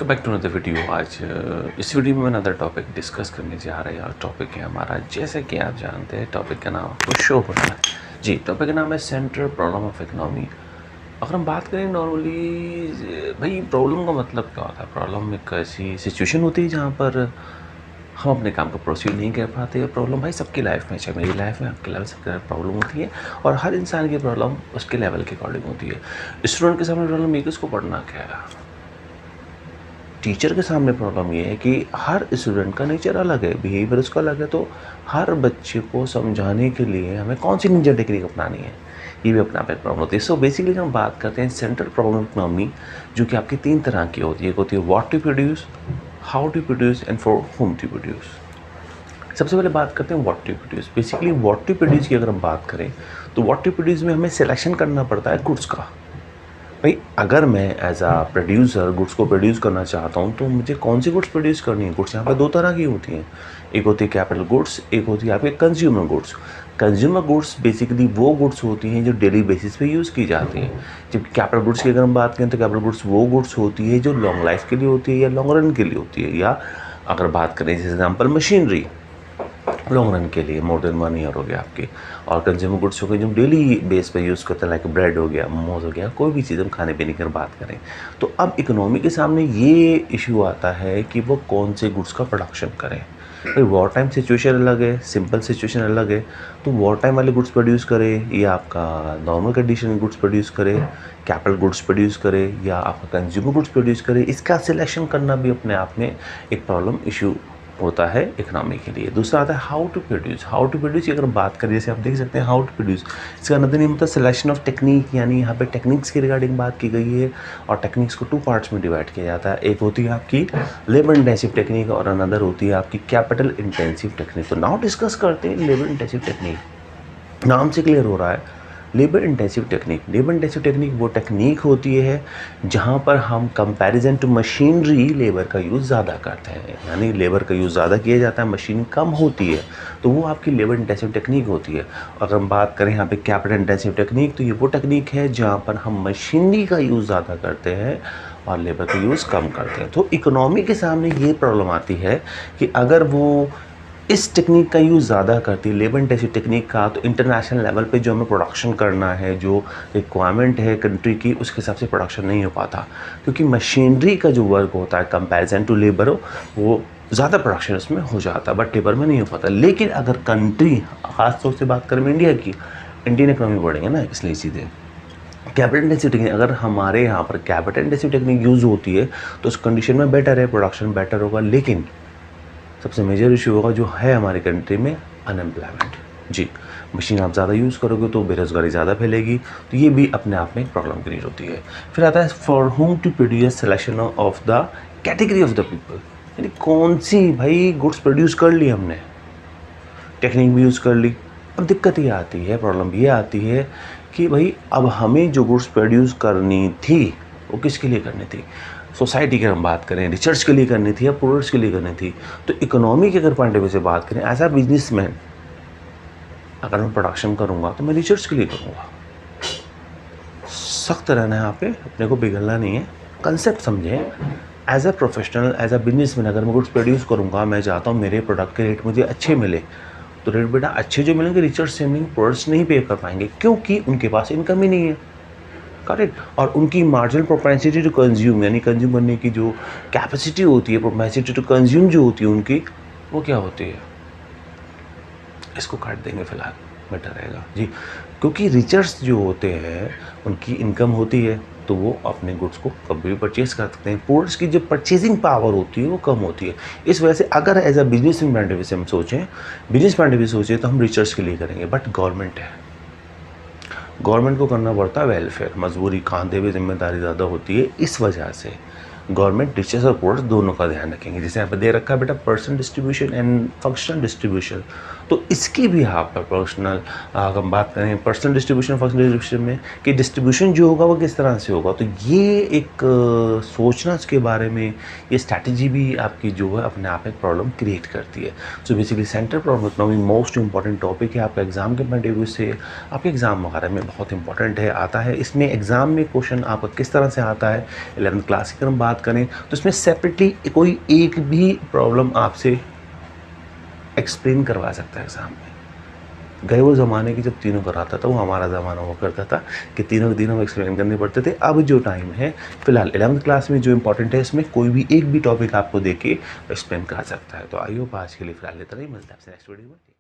Back to another video. आज इस video में मैं अनदर टॉपिक डिस्कस करने जा रहे हैं और टॉपिक है हमारा, जैसे कि आप जानते हैं, टॉपिक का नाम आपको शो हो रहा है जी। टॉपिक का नाम है सेंट्रल प्रॉब्लम ऑफ इकोनॉमी। अगर हम बात करें नॉर्मली, भाई प्रॉब्लम का मतलब क्या होता है? प्रॉब्लम एक ऐसी सिचुएशन होती है जहाँ पर हम अपने काम को प्रोसीड नहीं कर पाते। प्रॉब्लम भाई सबकी लाइफ में, चाहे मेरी लाइफ में, आपकी लाइफ में, सबकी प्रॉब्लम होती है और हर इंसान की प्रॉब्लम उसके लेवल के अकॉर्डिंग होती है। स्टूडेंट के सामने प्रॉब्लम ये कि उसको पढ़ना क्या है। टीचर के सामने प्रॉब्लम ये है कि हर स्टूडेंट का नेचर अलग है, बिहेवियर उसका अलग है। तो हर बच्चे को समझाने के लिए हमें कौन सी निंजा टेक्निक अपनानी है, ये भी अपना प्रॉब्लम होती है। सो बेसिकली हम बात करते हैं सेंट्रल प्रॉब्लम इकोनॉमी, जो कि आपकी तीन तरह की होती है। एक होती है what to produce, how to produce and for whom to produce. सबसे पहले बात करते हैं what to produce. Basically what to produce की अगर हम बात करें तो व्हाट टू प्रोड्यूस में हमें सिलेक्शन करना पड़ता है गुड्स का। भाई अगर मैं एज आ प्रोड्यूसर गुड्स को प्रोड्यूस करना चाहता हूँ तो मुझे कौन सी गुड्स प्रोड्यूस करनी है। गुड्स यहाँ पे दो तरह की होती हैं, एक होती है कैपिटल गुड्स, एक होती है आपके consumer goods. Consumer goods basically वो गुड्स होती हैं जो डेली बेसिस पे यूज़ की जाती हैं, जबकि कैपिटल गुड्स की अगर हम बात करें तो कैपिटल गुड्स वो गुड्स होती है जो लॉन्ग लाइफ के लिए होती है या लॉन्ग रन के लिए होती है। या अगर बात करें जैसे एग्जाम्पल मशीनरी, लॉन्ग रन के लिए मोर देन 1 ईयर हो गया आपकी। और कंज्यूमर गुड्स हो गए जो डेली बेस पे यूज़ करते हैं, लाइक ब्रेड हो गया, मोमोज हो गया, कोई भी चीज़ हम खाने पीने की बात करें। तो अब इकोनॉमी के सामने ये इशू आता है कि वो कौन से गुड्स का प्रोडक्शन करें। भाई वॉर टाइम सिचुएशन अलग है, सिंपल सिचुएशन अलग है। तो वॉर टाइम वाले गुड्स प्रोड्यूस करे या आपका नॉर्मल कंडीशन गुड्स प्रोड्यूस करे, कैपिटल गुड्स प्रोड्यूस करे या आपका कंज्यूमर गुड्स प्रोड्यूस करे, इसका सिलेक्शन करना भी अपने आप में एक प्रॉब्लम इशू होता है इकोनॉमी के लिए। दूसरा आता है how to produce. How to produce की अगर बात करें, जैसे आप देख सकते हैं हाउ टू प्रोड्यूस, इसका अंदर नहीं मतलब सिलेक्शन ऑफ टेक्निक, यानी यहाँ पे टेक्निक्स की रिगार्डिंग बात की गई है और टेक्निक्स को 2 पार्ट्स में डिवाइड किया जाता है। एक होती है आपकी लेबर इंटेंसिव टेक्निक और अनदर होती है आपकी कैपिटल इंटेंसिव टेक्निक। तो नाउ डिस्कस करते हैं लेबर इंटेंसिव टेक्निक। नाम से क्लियर हो रहा है, labour intensive technique. Labour intensive technique वो टेक्निक होती है जहाँ पर हम कंपैरिजन टू मशीनरी लेबर का यूज़ ज़्यादा करते हैं, यानी लेबर का यूज़ ज़्यादा किया जाता है, मशीन कम होती है, तो वो आपकी लेबर इंटेंसिव टेक्निक होती है। अगर हम बात करें यहाँ पे कैपिटल इंटेंसिव टेक्निक, तो ये वो टेक्निक है जहाँ पर हम मशीनरी का यूज़ ज़्यादा करते हैं और लेबर का यूज़ कम करते हैं। तो इकोनॉमी के सामने ये प्रॉब्लम आती है कि अगर वो इस टेक्निक का यूज़ ज़्यादा करती है, लेबर इंटेंसिव टेक्निक का, तो इंटरनेशनल लेवल पे जो हमें प्रोडक्शन करना है, जो रिक्वायरमेंट है कंट्री की, उसके हिसाब से प्रोडक्शन नहीं हो पाता, क्योंकि मशीनरी का जो वर्क होता है कंपैरिजन टू लेबर, वो ज़्यादा प्रोडक्शन उसमें हो जाता है, बट लेबर में नहीं हो पाता। लेकिन अगर कंट्री, ख़ास तौर से बात करें इंडिया की, इंडियन इकोनॉमी बढ़ेंगे ना, इसलिए सीधे कैपिटल इंटेंसिव टेक्निक, अगर हमारे यहाँ पर कैपिटल इंटेंसिव टेक्निक यूज़ होती है तो उस कंडीशन में बेटर है, प्रोडक्शन बेटर होगा। लेकिन सबसे मेजर इशू होगा जो है हमारी कंट्री में, अनएम्प्लॉयमेंट जी। मशीन आप ज़्यादा यूज़ करोगे तो बेरोज़गारी ज़्यादा फैलेगी, तो ये भी अपने आप में एक प्रॉब्लम क्रिएट होती है। फिर आता है for whom to produce selection of the category of the people, यानी कौन सी भाई गुड्स प्रोड्यूस कर ली हमने, टेक्निक भी यूज़ कर ली। अब दिक्कत ये आती है, प्रॉब्लम ये आती है कि भाई अब हमें जो गुड्स प्रोड्यूस करनी थी वो किसके लिए करनी थी। सोसाइटी की हम बात करें, रिसर्च के लिए करनी थी या प्रोडक्ट्स के लिए करनी थी। तो इकोनॉमी की अगर पॉइंट ऑफ व्यू से बात करें, एज अ बिजनेसमैन अगर मैं प्रोडक्शन करूँगा तो मैं रिसर्च के लिए करूँगा। सख्त रहना है यहाँ पे, अपने को बिगड़ना नहीं है, कंसेप्ट समझें। As a professional, as a businessman अगर मैं गुड्स प्रोड्यूस करूँगा, मैं चाहता हूँ मेरे प्रोडक्ट के रेट मुझे अच्छे मिले, तो रेट बेटा अच्छे जो मिलेंगे, रिसर्च से मिलेंगे, प्रोडक्ट्स नहीं पे कर पाएंगे क्योंकि उनके पास इनकम ही नहीं है, करेक्ट। और उनकी मार्जिनल प्रोपेंसिटी टू कंज्यूम, यानी कंज्यूम करने की जो कैपेसिटी होती है, प्रोपेंसिटी टू कंज्यूम जो होती है उनकी, वो क्या होती है, इसको काट देंगे फिलहाल, बेटर रहेगा जी। क्योंकि रिचर्स जो होते हैं उनकी इनकम होती है तो वो अपने गुड्स को कभी भी परचेज कर सकते हैं। पोर्ट्स की जो परचेजिंग पावर होती है वो कम होती है। इस वजह से अगर as a business point of view से हम सोचें, बिजनेस पॉइंट ऑफ व्यू सोचें तो हम रिचर्स के लिए करेंगे, बट गवर्नमेंट है, गवर्नमेंट को करना पड़ता है वेलफेयर, मजबूरी, खाते हुए जिम्मेदारी ज़्यादा होती है। इस वजह से गवर्नमेंट रिचर्स और पुअर्स दोनों का ध्यान रखेंगे। जैसे यहाँ पर दे रखा है बेटा person distribution and functional distribution, तो इसकी भी यहाँ पर पर्सनल, अगर हम बात करें पर्सनल डिस्ट्रीब्यूशन, फंक्शनल डिस्ट्रीब्यूशन में कि डिस्ट्रीब्यूशन जो होगा वो किस तरह से होगा, तो ये एक सोचना इसके बारे में, ये स्ट्रैटेजी भी आपकी जो है अपने आप में प्रॉब्लम क्रिएट करती है। So basically central problem economy most important topic है आपका एग्जाम के पॉइंट ऑफ व्यू से, आपके एग्जाम वगैरह में बहुत इंपॉर्टेंट है, आता है। इसमें एग्जाम में क्वेश्चन आपका किस तरह से आता है, 11th क्लास की अगर हम बात बात करें तो इसमें सेपरेटली कोई एक भी प्रॉब्लम आपसे एक्सप्लेन करवा सकता है एग्ज़ाम में। गए वो ज़माने की जब तीनों कराता था, वो हमारा ज़माना हुआ करता था कि तीनों के तीनों एक्सप्लेन करने पड़ते थे। अब जो टाइम है फ़िलहाल 11th क्लास में जो इंपॉर्टेंट है, इसमें कोई भी एक भी टॉपिक आपको दे के एक्सप्लेन करा सकता है। तो आई होप आज के लिए फ़िलहाल इतना ही, मिलता है आपसे नेक्स्ट वीडियो में।